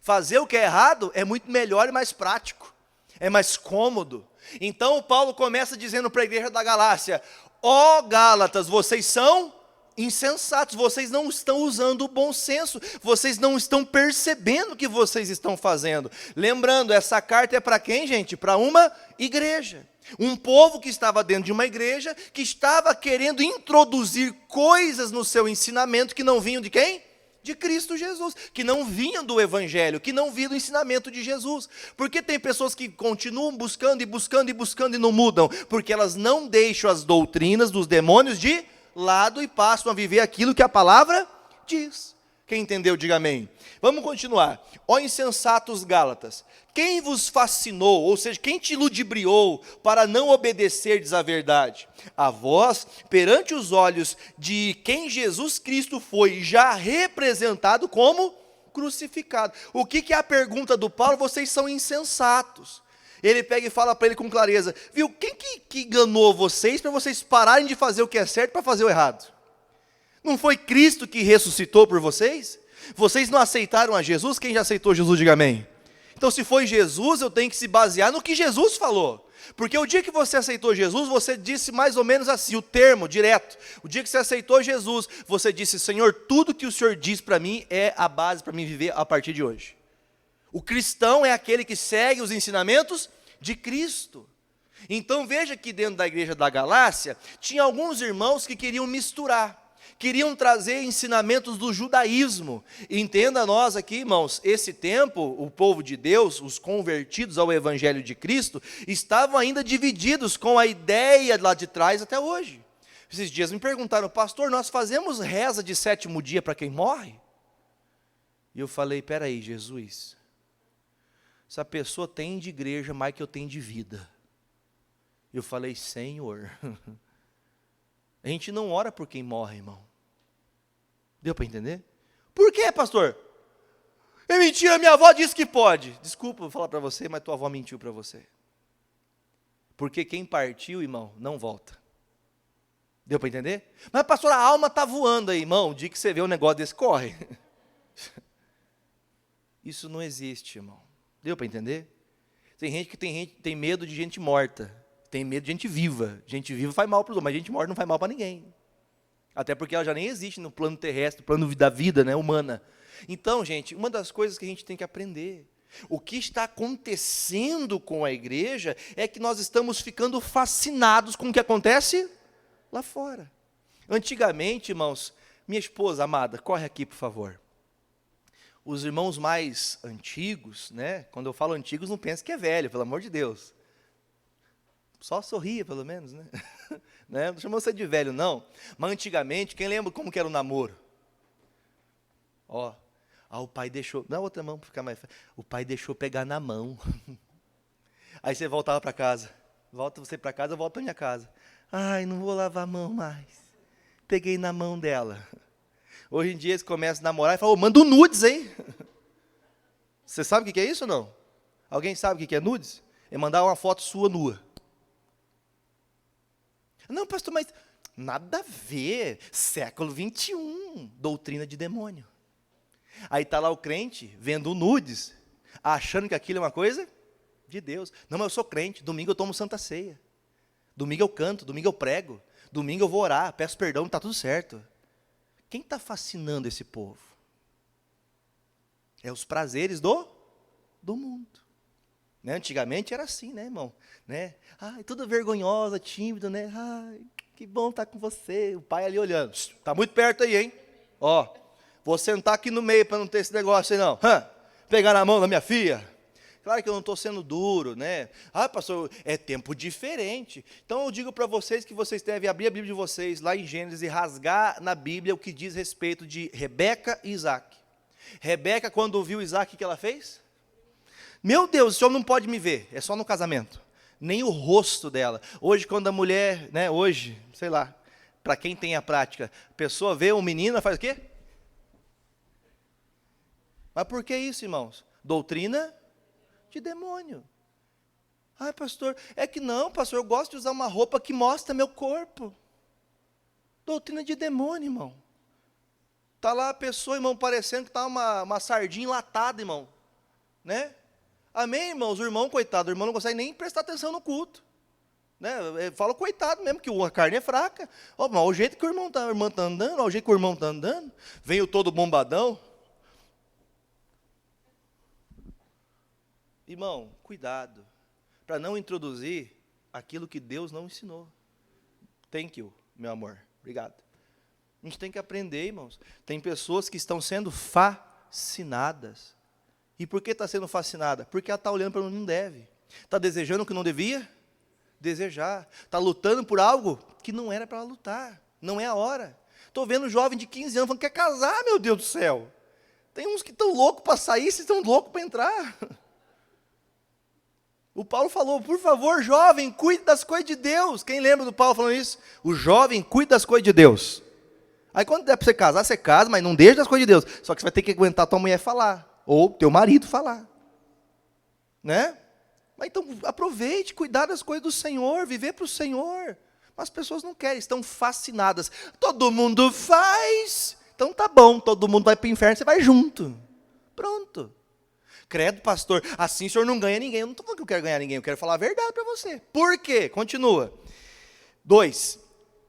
Fazer o que é errado é muito melhor e mais prático, é mais cômodo. Então o Paulo começa dizendo para a igreja da Galácia, ó Gálatas, vocês são insensatos, vocês não estão usando o bom senso, vocês não estão percebendo o que vocês estão fazendo. Lembrando, essa carta é para quem, gente? Para uma igreja. Um povo que estava dentro de uma igreja, que estava querendo introduzir coisas no seu ensinamento que não vinham de quem? De Cristo Jesus, que não vinham do Evangelho, que não vinham do ensinamento de Jesus. Porque tem pessoas que continuam buscando e não mudam, porque elas não deixam as doutrinas dos demônios de lado e passam a viver aquilo que a palavra diz. Quem entendeu, diga amém. Vamos continuar. Ó insensatos Gálatas, quem vos fascinou, ou seja, quem te ludibriou para não obedecerdes à verdade? A vós, perante os olhos de quem Jesus Cristo foi já representado como crucificado. O que é a pergunta do Paulo? Vocês são insensatos. Ele pega e fala para ele com clareza, viu, quem que enganou vocês para vocês pararem de fazer o que é certo para fazer o errado? Não foi Cristo que ressuscitou por vocês? Vocês não aceitaram a Jesus? Quem já aceitou Jesus, diga amém. Então, se foi Jesus, eu tenho que se basear no que Jesus falou. Porque o dia que você aceitou Jesus, você disse mais ou menos assim, o termo direto. O dia que você aceitou Jesus, você disse: Senhor, tudo que o Senhor diz para mim é a base para mim viver a partir de hoje. O cristão é aquele que segue os ensinamentos de Cristo. Então veja que dentro da igreja da Galácia, tinha alguns irmãos que queriam misturar. Queriam trazer ensinamentos do judaísmo. Entenda nós aqui, irmãos, esse tempo, o povo de Deus, os convertidos ao evangelho de Cristo, estavam ainda divididos com a ideia lá de trás até hoje. Esses dias me perguntaram: pastor, nós fazemos reza de 7º dia para quem morre? E eu falei: peraí, Jesus, essa pessoa tem de igreja mais que eu tenho de vida. Eu falei: Senhor, a gente não ora por quem morre, irmão. Deu para entender? Por quê, pastor? É mentira, minha avó disse que pode. Desculpa, vou falar para você, mas tua avó mentiu para você. Porque quem partiu, irmão, não volta. Deu para entender? Mas, pastor, a alma está voando aí, irmão. O dia que você vê um negócio desse, corre. Isso não existe, irmão. Deu para entender? Tem gente que tem medo de gente morta. Tem medo de gente viva. Gente viva faz mal para os outros, mas gente morta não faz mal para ninguém. Até porque ela já nem existe no plano terrestre, no plano da vida, né, humana. Então, gente, uma das coisas que a gente tem que aprender, o que está acontecendo com a igreja, é que nós estamos ficando fascinados com o que acontece lá fora. Antigamente, irmãos, minha esposa amada, corre aqui, por favor. Os irmãos mais antigos, né, quando eu falo antigos, não pense que é velho, pelo amor de Deus. Só sorria, pelo menos, né? Não chamou você de velho, não. Mas antigamente, quem lembra como que era o namoro? Ó, o pai deixou... Dá outra mão para ficar mais... O pai deixou pegar na mão. Aí você voltava para casa. Volta você para casa, eu volto para minha casa. Ai, não vou lavar a mão mais. Peguei na mão dela. Hoje em dia eles começam a namorar e falam: manda um nudes, hein? Você sabe o que é isso ou não? Alguém sabe o que é nudes? É mandar uma foto sua nua. Não, pastor, mas nada a ver. Século 21, doutrina de demônio. Aí está lá o crente, vendo nudes, achando que aquilo é uma coisa de Deus. Não, mas eu sou crente, domingo eu tomo Santa Ceia. Domingo eu canto, domingo eu prego. Domingo eu vou orar, peço perdão, está tudo certo. Quem está fascinando esse povo? É os prazeres do mundo. Né? Antigamente era assim, né, irmão? Né? Ai, tudo vergonhosa, tímido, né? Ai, que bom estar com você. O pai ali olhando. Está muito perto aí, hein? Ó, vou sentar aqui no meio para não ter esse negócio aí, não. Pegar na mão da minha filha. Claro que eu não estou sendo duro, né? Ah, pastor, é tempo diferente. Então eu digo para vocês que vocês devem abrir a Bíblia de vocês, lá em Gênesis, e rasgar na Bíblia o que diz respeito de Rebeca e Isaac. Rebeca, quando viu Isaac, o que ela fez? Meu Deus, o senhor não pode me ver, é só no casamento. Nem o rosto dela. Hoje, quando a mulher, né, hoje, sei lá, para quem tem a prática, a pessoa vê um menino, faz o quê? Mas por que isso, irmãos? Doutrina de demônio. Ai, pastor, é que não, pastor, eu gosto de usar uma roupa que mostra meu corpo. Doutrina de demônio, irmão. Está lá a pessoa, irmão, parecendo que está uma sardinha enlatada, irmão. Né? Amém, irmãos? O irmão, coitado, o irmão não consegue nem prestar atenção no culto. Né? Fala coitado mesmo, que a carne é fraca. Ó, mas o jeito que a irmã está andando, ó, o jeito que o irmão está andando, vem o todo bombadão. Irmão, cuidado, para não introduzir aquilo que Deus não ensinou. Thank you, meu amor, obrigado. A gente tem que aprender, irmãos. Tem pessoas que estão sendo fascinadas. E por que está sendo fascinada? Porque ela está olhando para onde não deve. Está desejando o que não devia desejar. Está lutando por algo que não era para ela lutar. Não é a hora. Estou vendo um jovem de 15 anos falando que quer casar, meu Deus do céu. Tem uns que estão loucos para sair, vocês estão loucos para entrar. O Paulo falou: por favor, jovem, cuide das coisas de Deus. Quem lembra do Paulo falando isso? O jovem cuida das coisas de Deus. Aí quando der para você casar, você casa, mas não deixa das coisas de Deus. Só que você vai ter que aguentar a tua mulher falar. Ou teu marido falar. Né? Mas então aproveite, cuidar das coisas do Senhor, viver para o Senhor. Mas as pessoas não querem, estão fascinadas. Todo mundo faz. Então tá bom, todo mundo vai para o inferno, você vai junto. Pronto. Credo, pastor, assim o senhor não ganha ninguém. Eu não estou falando que eu quero ganhar ninguém, eu quero falar a verdade para você. Por quê? Continua. 2.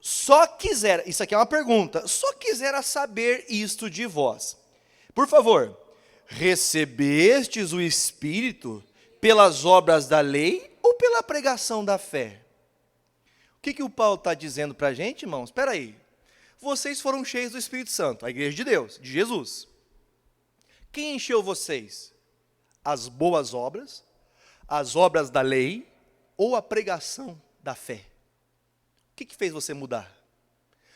Só quisera, isso aqui é uma pergunta, só quisera saber isto de vós. Por favor, recebestes o Espírito pelas obras da lei ou pela pregação da fé? O que o Paulo está dizendo para a gente, irmãos? Espera aí. Vocês foram cheios do Espírito Santo, a igreja de Deus, de Jesus. Quem encheu vocês? As boas obras, as obras da lei ou a pregação da fé? O que fez você mudar?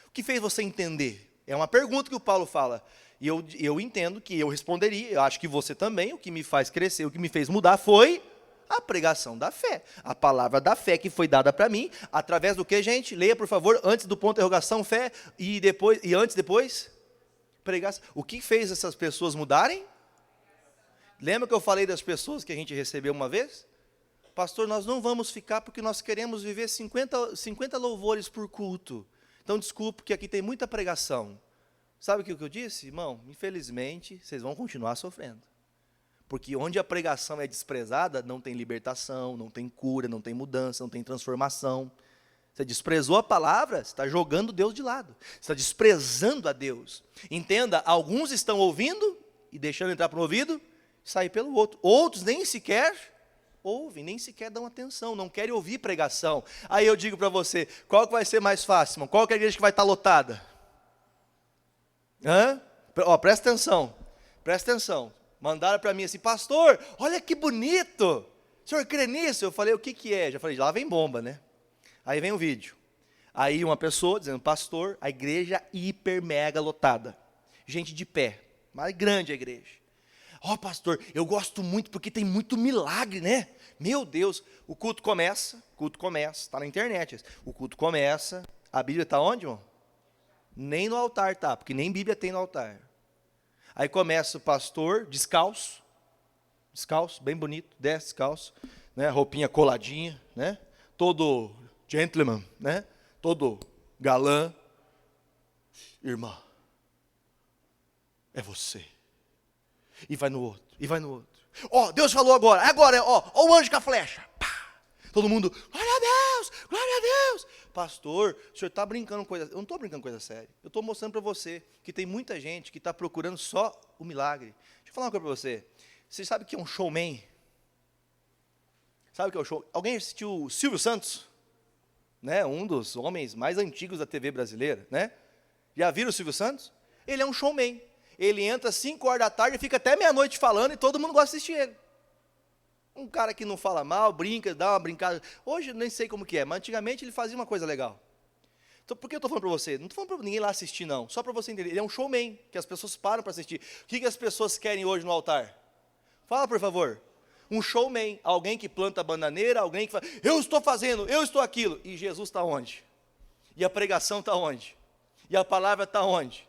O que fez você entender? É uma pergunta que o Paulo fala. E eu entendo que eu responderia, eu acho que você também, o que me faz crescer, o que me fez mudar foi a pregação da fé. A palavra da fé que foi dada para mim, através do que, gente? Leia, por favor, antes do ponto de interrogação, fé, e antes, depois, pregação. O que fez essas pessoas mudarem? Lembra que eu falei das pessoas que a gente recebeu uma vez? Pastor, nós não vamos ficar porque nós queremos viver 50 louvores por culto. Então, desculpe que aqui tem muita pregação. Sabe o que eu disse? Irmão, infelizmente, vocês vão continuar sofrendo. Porque onde a pregação é desprezada, não tem libertação, não tem cura, não tem mudança, não tem transformação. Você desprezou a palavra, você está jogando Deus de lado. Você está desprezando a Deus. Entenda, alguns estão ouvindo e deixando entrar para o ouvido, sair pelo outro. Outros nem sequer ouvem, nem sequer dão atenção, não querem ouvir pregação. Aí eu digo para você, qual que vai ser mais fácil, irmão? Qual que é a igreja que vai estar lotada? Presta atenção. Mandaram para mim assim, pastor, olha que bonito, o senhor crê nisso? Eu falei, o que é? Já falei, lá vem bomba, né? Aí vem o vídeo. Aí uma pessoa dizendo, pastor, a igreja hiper mega lotada. Gente de pé, mais grande a igreja. Pastor, eu gosto muito porque tem muito milagre, né? Meu Deus, o culto começa, está na internet. O culto começa, a Bíblia está onde, irmão? Nem no altar tá, porque nem Bíblia tem no altar. Aí começa o pastor descalço, bem bonito, desce descalço, né? Roupinha coladinha, né? Todo gentleman, né? Todo galã. Irmã, é você. E vai no outro, Deus falou agora, o anjo com a flecha. Pá. Todo mundo, glória a Deus. Pastor, o senhor está brincando com coisa, eu não estou brincando com coisa séria. Eu estou mostrando para você que tem muita gente que está procurando só o milagre. Deixa eu falar uma coisa para você. Você sabe o que é um showman? Sabe o que é um show? Alguém assistiu o Silvio Santos? Né? Um dos homens mais antigos da TV brasileira, né? Já viram o Silvio Santos? Ele é um showman. Ele entra às 5 horas da tarde e fica até meia-noite falando e todo mundo gosta de assistir ele. Um cara que não fala mal, brinca, dá uma brincada. Hoje eu nem sei como que é, mas antigamente ele fazia uma coisa legal. Então, por que eu estou falando para você? Não estou falando para ninguém lá assistir, não. Só para você entender. Ele é um showman, que as pessoas param para assistir. O que as pessoas querem hoje no altar? Fala, por favor. Um showman, alguém que planta bananeira, alguém que fala, eu estou fazendo, eu estou aquilo. E Jesus está onde? E a pregação está onde? E a palavra está onde?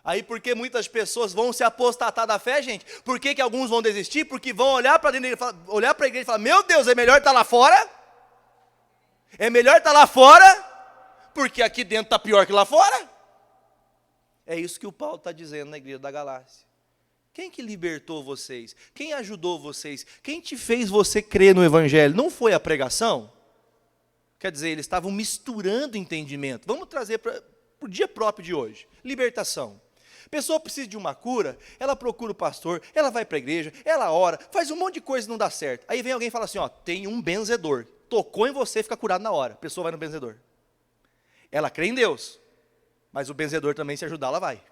Aí por que muitas pessoas vão se apostatar da fé, gente? Por que alguns vão desistir? Porque vão olhar para dentro, olhar para a igreja e falar, meu Deus, é melhor estar lá fora? É melhor estar lá fora? Porque aqui dentro está pior que lá fora? É isso que o Paulo está dizendo na igreja da Galácia. Quem que libertou vocês? Quem ajudou vocês? Quem te fez você crer no Evangelho? Não foi a pregação? Quer dizer, eles estavam misturando entendimento. Vamos trazer para o dia próprio de hoje. Libertação. A pessoa precisa de uma cura, ela procura o pastor, ela vai para a igreja, ela ora, faz um monte de coisa e não dá certo. Aí vem alguém e fala assim, tem um benzedor. Tocou em você, fica curado na hora. A pessoa vai no benzedor. Ela crê em Deus, mas o benzedor também, se ajudar, ela vai.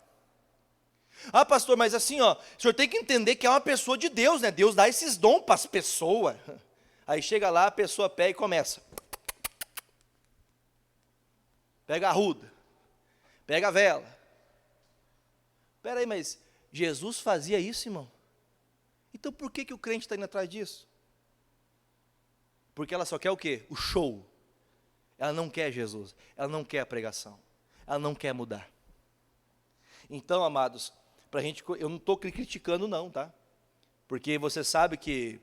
Pastor, mas assim, o senhor tem que entender que é uma pessoa de Deus, né? Deus dá esses dons para as pessoas. Aí chega lá, a pessoa pega e começa. Pega a arruda, pega a vela. Espera aí, mas Jesus fazia isso, irmão? Então por que o crente está indo atrás disso? Porque ela só quer o quê? O show. Ela não quer Jesus, ela não quer a pregação, ela não quer mudar. Então, amados, eu não estou criticando não, tá? Porque você sabe que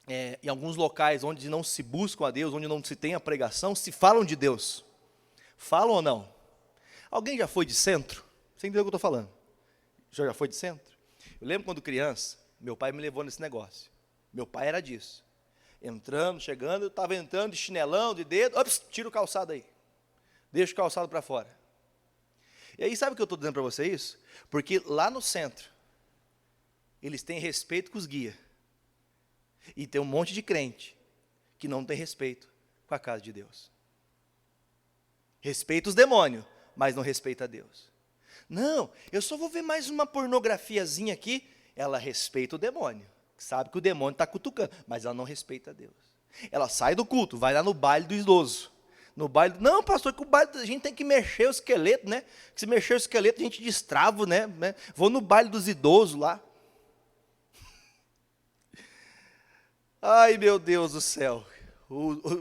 em alguns locais onde não se busca a Deus, onde não se tem a pregação, se falam de Deus. Falam ou não? Alguém já foi de centro? Você entendeu o que eu estou falando? Já foi de centro? Eu lembro quando criança, Meu pai me levou nesse negócio. Meu pai era disso. Entrando, chegando, eu estava entrando de chinelão, de dedo, ops, tira o calçado aí. Deixa o calçado para fora. E aí, sabe o que eu estou dizendo para você isso? Porque lá no centro, eles têm respeito com os guias. E tem um monte de crente que não tem respeito com a casa de Deus. Respeita os demônios, mas não respeita a Deus. Não, eu só vou ver mais uma pornografiazinha aqui. Ela respeita o demônio. Sabe que o demônio está cutucando, mas ela não respeita a Deus. Ela sai do culto, vai lá no baile do idoso. No baile, não, pastor, que o baile a gente tem que mexer o esqueleto, né? Se mexer o esqueleto a gente destrava, né? Vou no baile dos idosos lá. Ai, meu Deus do céu.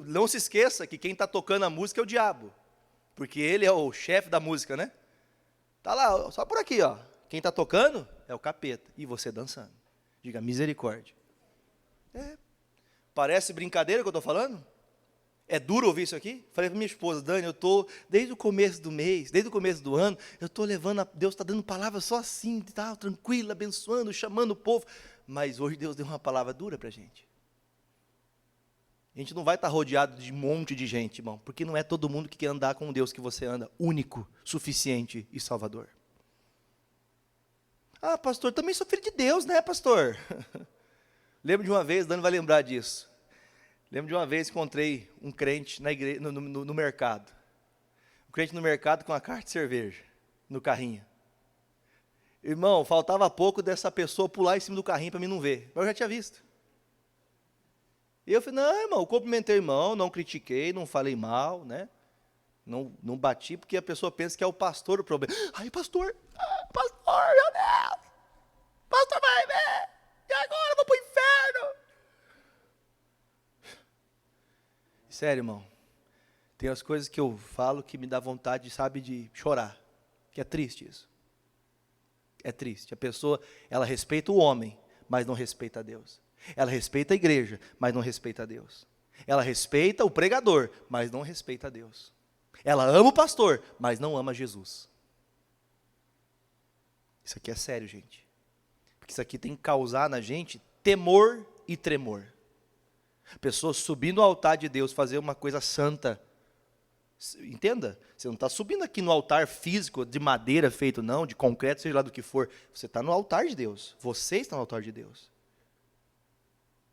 Não se esqueça que quem está tocando a música é o diabo. Porque ele é o chefe da música, né? Tá lá, só por aqui, ó. Quem está tocando é o capeta. E você dançando. Diga, misericórdia. Parece brincadeira que eu estou falando? É duro ouvir isso aqui? Falei para minha esposa, Dani, eu estou, desde o começo do mês, desde o começo do ano, eu estou levando, Deus está dando palavras só assim, tal, tranquilo, abençoando, chamando o povo. Mas hoje Deus deu uma palavra dura para a gente. A gente não vai estar rodeado de um monte de gente, irmão, porque não é todo mundo que quer andar com o Deus que você anda, único, suficiente e salvador. Ah, pastor, também sou filho de Deus, né, pastor? Lembro de uma vez, Dani vai lembrar disso. Lembro de uma vez que encontrei um crente na igreja, no mercado. Um crente no mercado com uma carta de cerveja, no carrinho. Irmão, faltava pouco dessa pessoa pular em cima do carrinho para mim não ver. Mas eu já tinha visto. E eu falei, não, irmão, eu cumprimentei o irmão, não critiquei, não falei mal, né? Não bati, porque a pessoa pensa que é o pastor o problema. Ai, pastor, meu Deus! Pastor vai ver! E agora eu vou para o inferno! Sério, irmão, tem as coisas que eu falo que me dá vontade, sabe, de chorar. Que é triste isso. É triste. A pessoa, ela respeita o homem, mas não respeita a Deus. Ela respeita a igreja, mas não respeita a Deus. Ela respeita o pregador, mas não respeita a Deus. Ela ama o pastor, mas não ama Jesus. Isso aqui é sério, gente. Porque isso aqui tem que causar na gente temor e tremor. Pessoas subindo ao altar de Deus, fazer uma coisa santa. Entenda, você não está subindo aqui no altar físico, de madeira feito não, de concreto, seja lá do que for. Você está no altar de Deus. Você está no altar de Deus.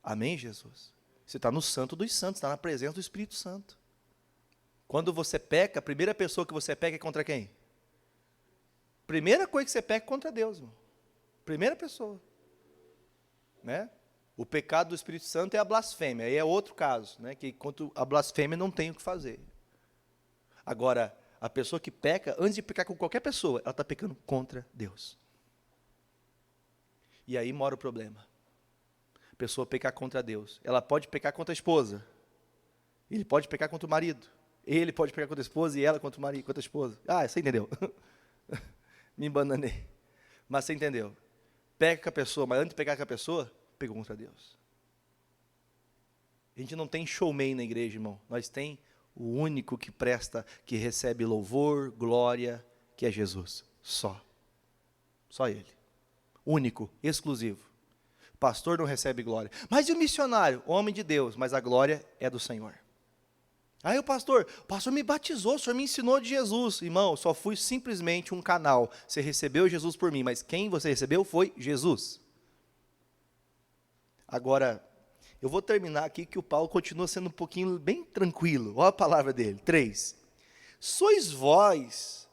Amém, Jesus? Você está no santo dos santos, está na presença do Espírito Santo. Quando você peca, a primeira pessoa que você peca é contra quem? Primeira coisa que você peca é contra Deus, irmão. Primeira pessoa. Né? O pecado do Espírito Santo é a blasfêmia, aí é outro caso, né? Que quanto a blasfêmia não tem o que fazer. Agora, a pessoa que peca, antes de pecar com qualquer pessoa, ela está pecando contra Deus. E aí mora o problema. A pessoa pecar contra Deus. Ela pode pecar contra a esposa. Ele pode pecar contra o marido. Ele pode pecar contra a esposa e ela contra o marido, contra a esposa. Ah, você entendeu? Me embananei. Mas você entendeu? Peca com a pessoa, mas antes de pecar com a pessoa, pegou contra Deus. A gente não tem showman na igreja, irmão. Nós tem o único que presta, que recebe louvor, glória, que é Jesus. Só. Só Ele. Único, exclusivo. Pastor não recebe glória. Mas e o missionário? Homem de Deus, mas a glória é do Senhor. Aí o pastor me batizou, o senhor me ensinou de Jesus. Irmão, eu só fui simplesmente um canal. Você recebeu Jesus por mim, mas quem você recebeu foi Jesus. Agora, eu vou terminar aqui que o Paulo continua sendo um pouquinho bem tranquilo. Olha a palavra dele, 3. Sois vós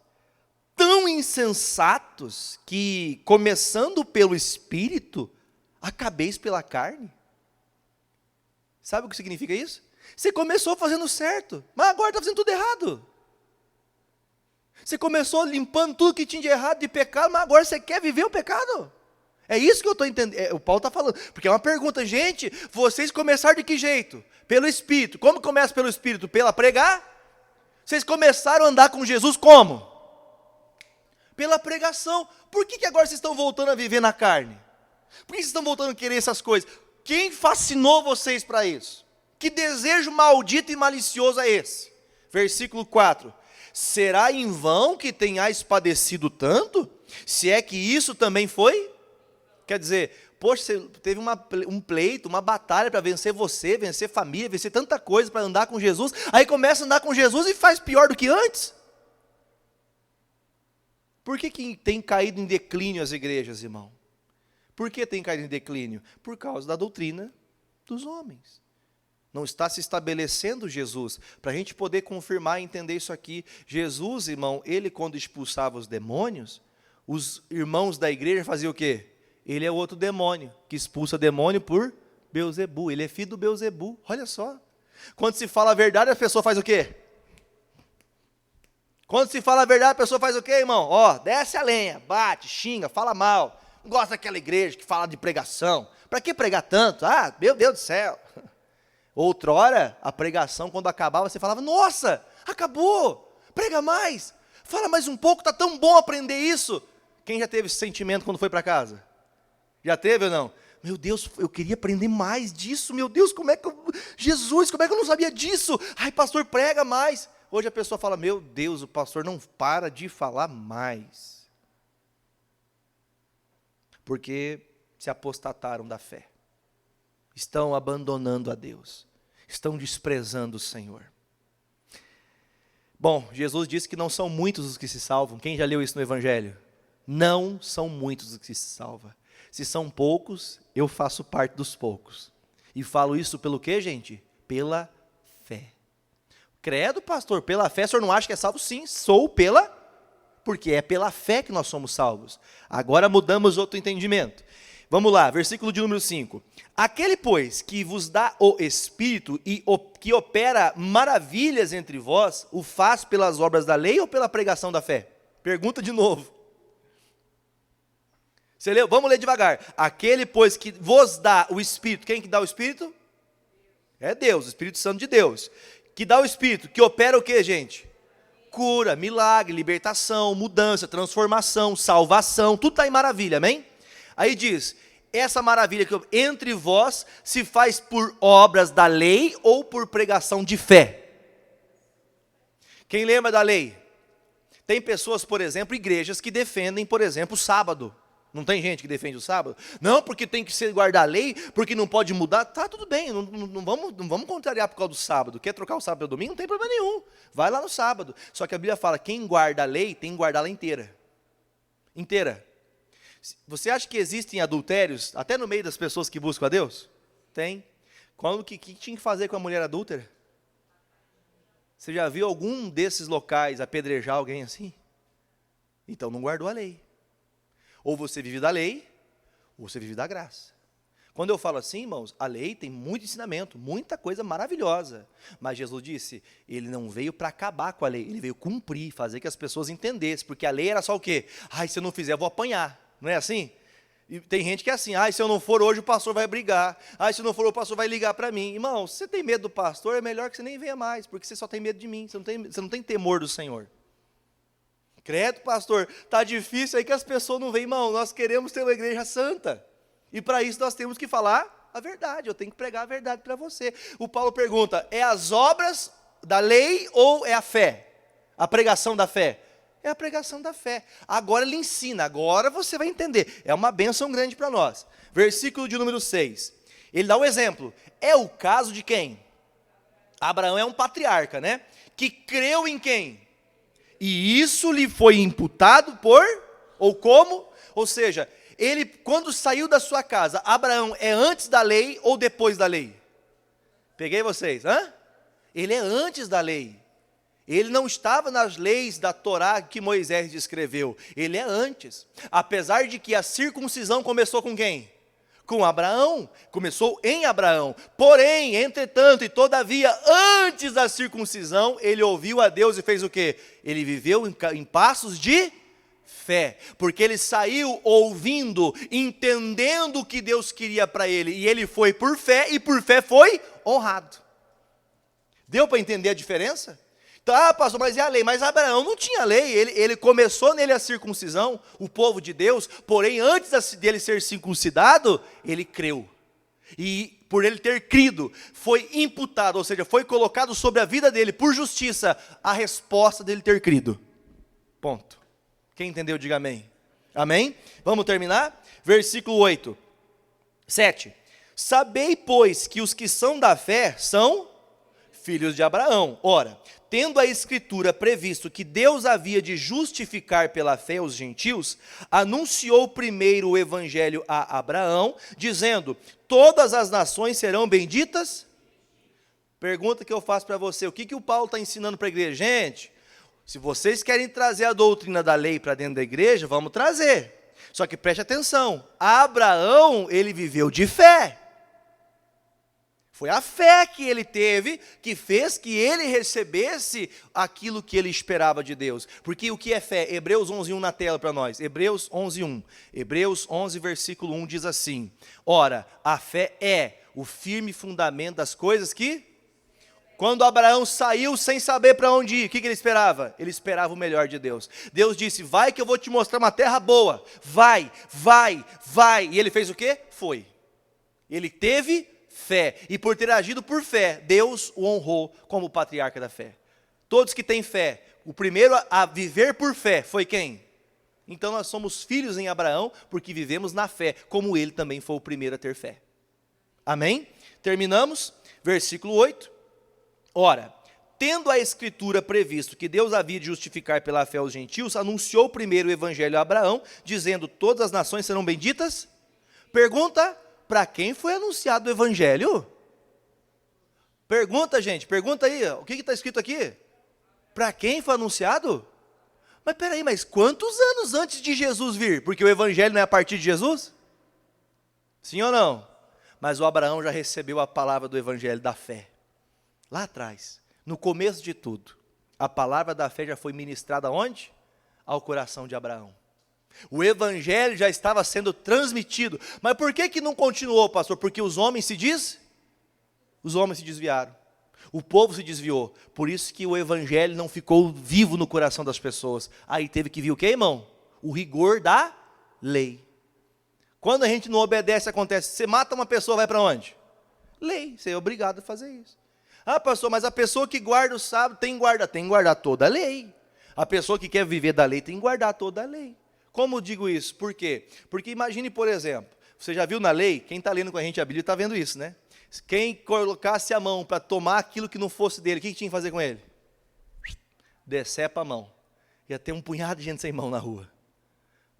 tão insensatos que, começando pelo Espírito, acabeis pela carne? Sabe o que significa isso? Você começou fazendo certo, mas agora está fazendo tudo errado. Você começou limpando tudo que tinha de errado, de pecado, mas agora você quer viver o pecado? É isso que eu estou entendendo, o Paulo está falando, porque é uma pergunta, gente, vocês começaram de que jeito? Pelo Espírito. Como começa pelo Espírito? Pela pregar? Vocês começaram a andar com Jesus como? Pela pregação. Por que agora vocês estão voltando a viver na carne? Por que vocês estão voltando a querer essas coisas? Quem fascinou vocês para isso? Que desejo maldito e malicioso é esse? Versículo 4. Será em vão que tenhais padecido tanto? Se é que isso também foi? Quer dizer, poxa, você teve um pleito, uma batalha para vencer você, vencer família, vencer tanta coisa para andar com Jesus, aí começa a andar com Jesus e faz pior do que antes. Por que tem caído em declínio as igrejas, irmão? Por que tem caído em declínio? Por causa da doutrina dos homens. Não está se estabelecendo Jesus. Para a gente poder confirmar e entender isso aqui, Jesus, irmão, ele quando expulsava os demônios, os irmãos da igreja faziam o quê? Ele é outro demônio, que expulsa demônio por Beelzebu. Ele é filho do Beelzebu, olha só. Quando se fala a verdade, a pessoa faz o quê? Quando se fala a verdade, a pessoa faz o quê, irmão? Ó, desce a lenha, bate, xinga, fala mal. Não gosta daquela igreja que fala de pregação. Para que pregar tanto? Ah, meu Deus do céu. Outrora, a pregação, quando acabava, você falava, nossa, acabou, prega mais, fala mais um pouco, está tão bom aprender isso. Quem já teve esse sentimento quando foi para casa? Já teve ou não? Meu Deus, eu queria aprender mais disso, meu Deus, Jesus, como é que eu não sabia disso? Ai, pastor, prega mais. Hoje a pessoa fala, meu Deus, o pastor não para de falar mais. Porque se apostataram da fé. Estão abandonando a Deus. Estão desprezando o Senhor. Bom, Jesus disse que não são muitos os que se salvam. Quem já leu isso no Evangelho? Não são muitos os que se salvam. Se são poucos, eu faço parte dos poucos. E falo isso pelo quê, gente? Pela fé. Credo, pastor, pela fé, o senhor não acha que é salvo? Sim, porque é pela fé que nós somos salvos. Agora mudamos outro entendimento. Vamos lá, versículo de número 5. Aquele, pois, que vos dá o Espírito e que opera maravilhas entre vós, o faz pelas obras da lei ou pela pregação da fé? Pergunta de novo. Você leu? Vamos ler devagar. Aquele, pois, que vos dá o Espírito, quem que dá o Espírito? É Deus, o Espírito Santo de Deus. Que dá o Espírito, que opera o que, gente? Cura, milagre, libertação, mudança, transformação, salvação, tudo está em maravilha, amém? Aí diz, essa maravilha que entre vós se faz por obras da lei ou por pregação de fé? Quem lembra da lei? Tem pessoas, por exemplo, igrejas que defendem, por exemplo, o sábado. Não tem gente que defende o sábado? Não, porque tem que ser guardar a lei, porque não pode mudar. Tá, tudo bem, não vamos contrariar por causa do sábado. Quer trocar o sábado pelo domingo? Não tem problema nenhum. Vai lá no sábado. Só que a Bíblia fala, quem guarda a lei, tem que guardá-la inteira. Inteira. Você acha que existem adultérios, até no meio das pessoas que buscam a Deus? Tem. Quando que tinha que fazer com a mulher adúltera? Você já viu algum desses locais apedrejar alguém assim? Então não guardou a lei. Ou você vive da lei, ou você vive da graça. Quando eu falo assim, irmãos, a lei tem muito ensinamento, muita coisa maravilhosa. Mas Jesus disse, ele não veio para acabar com a lei, ele veio cumprir, fazer que as pessoas entendessem. Porque a lei era só o quê? Ai, se eu não fizer, eu vou apanhar. Não é assim? E tem gente que é assim, ai, se eu não for hoje, o pastor vai brigar. Ai, se eu não for, o pastor vai ligar para mim. Irmão, se você tem medo do pastor, é melhor que você nem venha mais, porque você só tem medo de mim, você não tem temor do Senhor. Credo, pastor, está difícil aí que as pessoas não veem, irmão, nós queremos ter uma igreja santa, e para isso nós temos que falar a verdade, eu tenho que pregar a verdade para você. O Paulo pergunta, é as obras da lei ou é a fé? A pregação da fé? É a pregação da fé. Agora ele ensina, agora você vai entender, é uma bênção grande para nós. Versículo de número 6, ele dá um exemplo, é o caso de quem? Abraão é um patriarca, né? Que creu em quem? E isso lhe foi imputado ou como? Ou seja, ele quando saiu da sua casa, Abraão é antes da lei ou depois da lei? Peguei vocês, hã? Ele é antes da lei. Ele não estava nas leis da Torá que Moisés descreveu. Ele é antes. Apesar de que a circuncisão começou com quem? Com Abraão, começou em Abraão. Porém, entretanto e todavia, antes da circuncisão, ele ouviu a Deus e fez o quê? Ele viveu em passos de fé, porque ele saiu ouvindo, entendendo o que Deus queria para ele, e ele foi por fé, e por fé foi honrado. Deu para entender a diferença? Tá, pastor, mas é a lei. Mas Abraão não tinha lei, ele começou nele a circuncisão, o povo de Deus, porém antes dele ser circuncidado, ele creu. E por ele ter crido, foi imputado, ou seja, foi colocado sobre a vida dele, por justiça, a resposta dele ter crido. Ponto. Quem entendeu, diga amém. Amém? Vamos terminar? Versículo 8. 7. Sabei, pois, que os que são da fé são filhos de Abraão. Ora, tendo a Escritura previsto que Deus havia de justificar pela fé os gentios, anunciou primeiro o evangelho a Abraão, dizendo: todas as nações serão benditas. Pergunta que eu faço para você: o que o Paulo está ensinando para a igreja? Gente, se vocês querem trazer a doutrina da lei para dentro da igreja, vamos trazer. Só que preste atenção, Abraão, ele viveu de fé. Foi a fé que ele teve que fez que ele recebesse aquilo que ele esperava de Deus. Porque o que é fé? Hebreus 11:1 na tela para nós. Hebreus 11:1. Hebreus 11, versículo 1 diz assim: ora, a fé é o firme fundamento das coisas que... Quando Abraão saiu sem saber para onde ir, o que ele esperava? Ele esperava o melhor de Deus. Deus disse: vai que eu vou te mostrar uma terra boa. Vai, vai, vai. E ele fez o quê? Foi. Ele teve fé. E por ter agido por fé, Deus o honrou como patriarca da fé. Todos que têm fé, o primeiro a viver por fé foi quem? Então nós somos filhos em Abraão, porque vivemos na fé, como ele também foi o primeiro a ter fé. Amém? Terminamos. Versículo 8. Ora, tendo a Escritura previsto que Deus havia de justificar pela fé os gentios, anunciou primeiro o evangelho a Abraão, dizendo: todas as nações serão benditas. Pergunta: para quem foi anunciado o evangelho? Pergunta, gente, pergunta aí, o que está escrito aqui? Para quem foi anunciado? Mas peraí, mas quantos anos antes de Jesus vir? Porque o evangelho não é a partir de Jesus? Sim ou não? Mas o Abraão já recebeu a palavra do evangelho da fé. Lá atrás, no começo de tudo, a palavra da fé já foi ministrada aonde? Ao coração de Abraão. O evangelho já estava sendo transmitido. Mas por que não continuou, pastor? Porque os homens se desviaram. O povo se desviou. Por isso que o evangelho não ficou vivo no coração das pessoas. Aí teve que vir o quê, irmão? O rigor da lei. Quando a gente não obedece, acontece: você mata uma pessoa, vai para onde? Lei, você é obrigado a fazer isso. Ah, pastor, mas a pessoa que guarda o sábado tem que guardar toda a lei. A pessoa que quer viver da lei tem que guardar toda a lei. Como eu digo isso? Por quê? Porque imagine, por exemplo, você já viu na lei, quem está lendo com a gente a Bíblia está vendo isso, né? Quem colocasse a mão para tomar aquilo que não fosse dele, o que tinha que fazer com ele? Decepa a mão. Ia ter um punhado de gente sem mão na rua.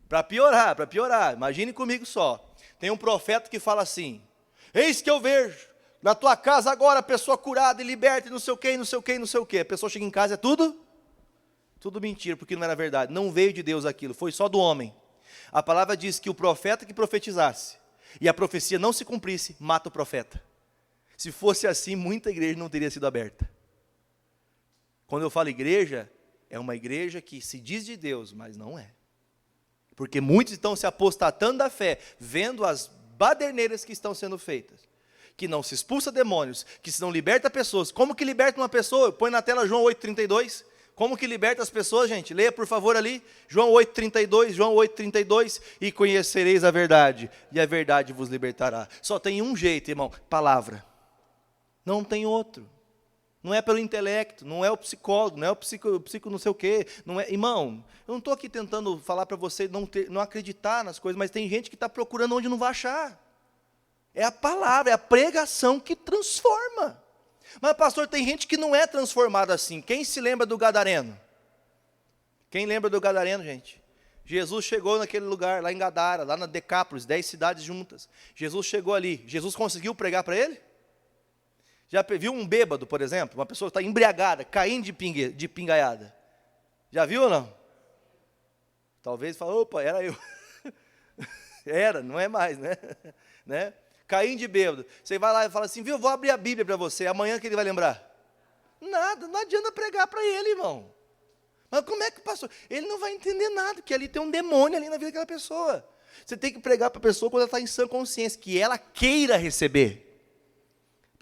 Para piorar, imagine comigo só. Tem um profeta que fala assim: eis que eu vejo na tua casa agora a pessoa curada e liberta e não sei o que, não sei o que, não sei o que. A pessoa chega em casa, é tudo mentira, porque não era verdade. Não veio de Deus aquilo, foi só do homem. A palavra diz que o profeta que profetizasse e a profecia não se cumprisse, mata o profeta. Se fosse assim, muita igreja não teria sido aberta. Quando eu falo igreja, é uma igreja que se diz de Deus, mas não é. Porque muitos estão se apostatando da fé, vendo as baderneiras que estão sendo feitas. Que não se expulsa demônios, que se não liberta pessoas. Como que liberta uma pessoa? Põe na tela João 8,32. Como que liberta as pessoas, gente? Leia, por favor, ali. João 8,32, João 8,32. E conhecereis a verdade, e a verdade vos libertará. Só tem um jeito, irmão: palavra. Não tem outro. Não é pelo intelecto, não é o psicólogo, não é o psico não sei o quê. Não é, irmão, eu não estou aqui tentando falar para você não acreditar nas coisas, mas tem gente que está procurando onde não vai achar. É a palavra, é a pregação que transforma. Mas, pastor, tem gente que não é transformada assim. Quem se lembra do Gadareno? Quem lembra do Gadareno, gente? Jesus chegou naquele lugar, lá em Gadara, lá na Decápolis, 10 cidades juntas. Jesus chegou ali. Jesus conseguiu pregar para ele? Já viu um bêbado, por exemplo? Uma pessoa que está embriagada, caindo de pingaiada. Já viu ou não? Talvez fale: opa, era eu. Era, não é mais, né? Caindo de bêbado. Você vai lá e fala assim: viu, vou abrir a Bíblia para você. Amanhã que ele vai lembrar? Nada, não adianta pregar para ele, irmão. Mas como é que pastor? Ele não vai entender nada, porque ali tem um demônio ali na vida daquela pessoa. Você tem que pregar para a pessoa quando ela está em sã consciência, que ela queira receber.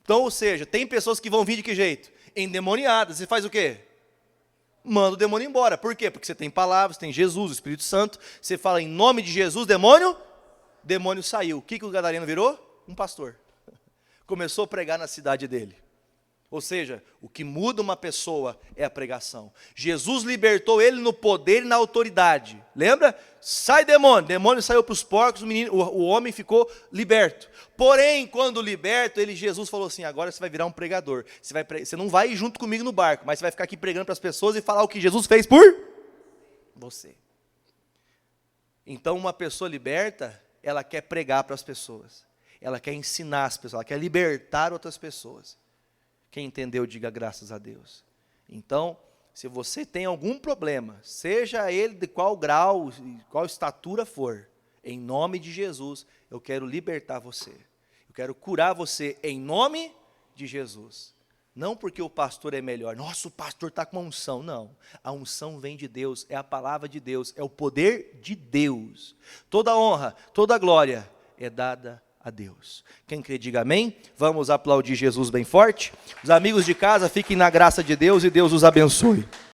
Então, ou seja, tem pessoas que vão vir de que jeito? Endemoniadas. Você faz o quê? Manda o demônio embora. Por quê? Porque você tem palavras, tem Jesus, o Espírito Santo. Você fala em nome de Jesus, demônio saiu. O que o gadareno virou? Um pastor. Começou a pregar na cidade dele. Ou seja, o que muda uma pessoa é a pregação. Jesus libertou ele no poder e na autoridade. Lembra? Sai demônio. Demônio saiu para os porcos, o homem ficou liberto. Porém, quando liberto, Jesus falou assim, agora você vai virar um pregador. Você não vai ir junto comigo no barco, mas você vai ficar aqui pregando para as pessoas e falar o que Jesus fez por você. Então, uma pessoa liberta, ela quer pregar para as pessoas. Ela quer ensinar as pessoas, ela quer libertar outras pessoas. Quem entendeu, diga graças a Deus. Então, se você tem algum problema, seja ele de qual grau, qual estatura for, em nome de Jesus, eu quero libertar você. Eu quero curar você em nome de Jesus. Não porque o pastor é melhor. Nossa, o pastor está com uma unção. Não, a unção vem de Deus, é a palavra de Deus, é o poder de Deus. Toda honra, toda glória é dada a Deus. Quem crê, diga amém. Vamos aplaudir Jesus bem forte. Os amigos de casa, fiquem na graça de Deus e Deus os abençoe.